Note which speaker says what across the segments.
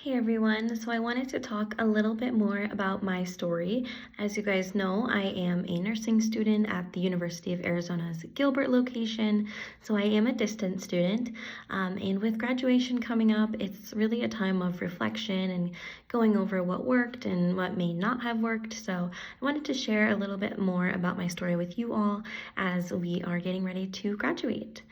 Speaker 1: Hey everyone, so I wanted to talk a little bit more about my story. As you guys know, I am a nursing student at the University of Arizona's Gilbert location, so I am a distance student. And with graduation coming up, it's really a time of reflection and going over what worked and what may not have worked. So I wanted to share a little bit more about my story with you all as we are getting ready to graduate.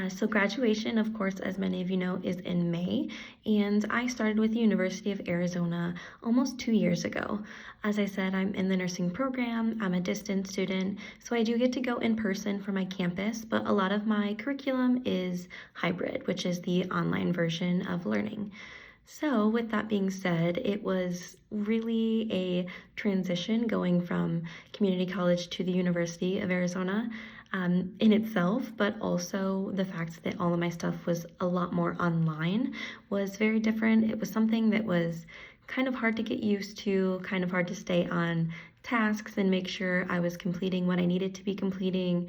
Speaker 1: So graduation, of course, as many of you know, is in May, and I started with the University of Arizona almost 2 years ago. As I said, I'm in the nursing program, I'm a distance student, so I do get to go in person for my campus, but a lot of my curriculum is hybrid, which is the online version of learning. So, with that being said, it was really a transition going from community college to the University of Arizona in itself, but also the fact that all of my stuff was a lot more online was very different. It was something that was kind of hard to get used to, kind of hard to stay on tasks and make sure I was completing what I needed to be completing,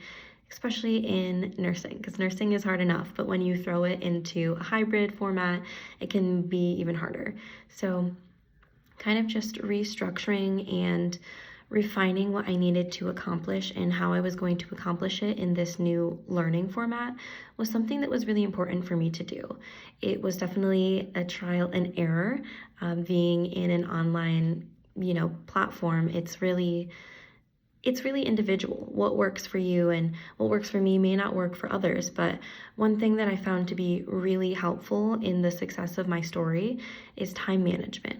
Speaker 1: especially in nursing, because nursing is hard enough, but when you throw it into a hybrid format, it can be even harder. So, kind of just restructuring and refining what I needed to accomplish and how I was going to accomplish it in this new learning format was something that was really important for me to do. It was definitely a trial and error. Being in an online, platform, it's really individual. What works for you and what works for me may not work for others. But one thing that I found to be really helpful in the success of my story is time management.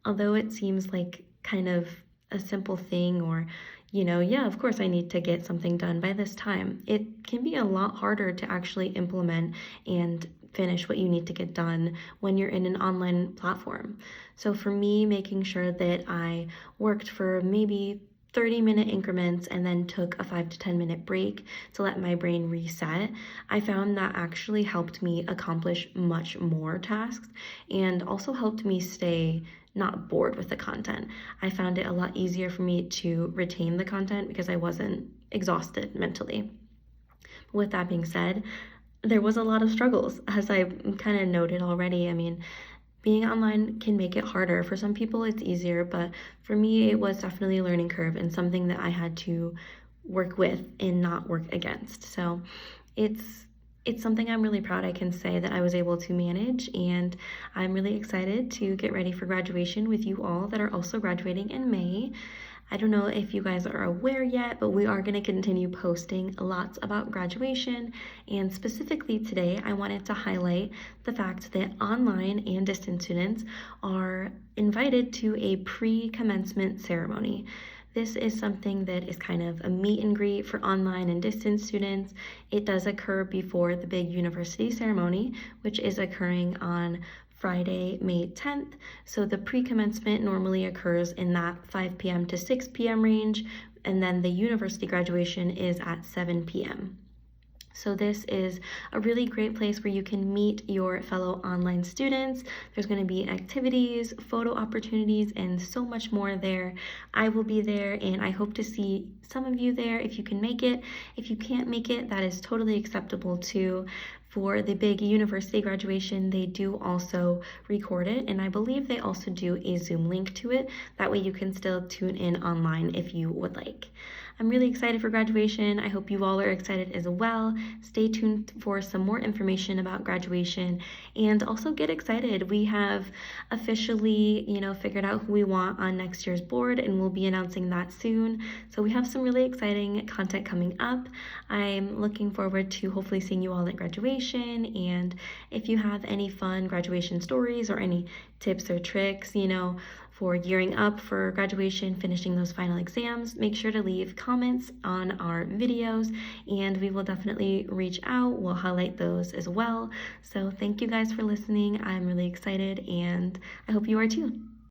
Speaker 1: Although it seems like kind of a simple thing, or yeah, of course I need to get something done by this time, it can be a lot harder to actually implement and finish what you need to get done when you're in an online platform. So for me, making sure that I worked for maybe 30-minute increments and then took a 5 to 10-minute break to let my brain reset, I found that actually helped me accomplish much more tasks and also helped me stay not bored with the content. I found it a lot easier for me to retain the content because I wasn't exhausted mentally. With that being said, there was a lot of struggles, as I kind of noted already. I mean, being online can make it harder. For some people, it's easier, but for me, it was definitely a learning curve and something that I had to work with and not work against. So it's something I'm really proud I can say that I was able to manage, and I'm really excited to get ready for graduation with you all that are also graduating in May. I don't know if you guys are aware yet, but we are going to continue posting lots about graduation, and specifically today I wanted to highlight the fact that online and distance students are invited to a pre-commencement ceremony. This is something that is kind of a meet and greet for online and distance students. It does occur before the big university ceremony, which is occurring on Friday, May 10th. So the pre-commencement normally occurs in that 5 p.m. to 6 p.m. range, and then the university graduation is at 7 p.m. So this is a really great place where you can meet your fellow online students. There's going to be activities, photo opportunities, and so much more there. I will be there, and I hope to see some of you there if you can make it. If you can't make it, that is totally acceptable too. For the big university graduation, they do also record it, and I believe they also do a Zoom link to it. That way you can still tune in online if you would like. I'm really excited for graduation. I hope you all are excited as well. Stay tuned for some more information about graduation, and also get excited. We have officially, figured out who we want on next year's board, and we'll be announcing that soon. So we have some really exciting content coming up. I'm looking forward to hopefully seeing you all at graduation, and if you have any fun graduation stories or any tips or tricks, for gearing up for graduation, finishing those final exams, make sure to leave comments on our videos, and we will definitely reach out. We'll highlight those as well. So thank you guys for listening. I'm really excited, and I hope you are too.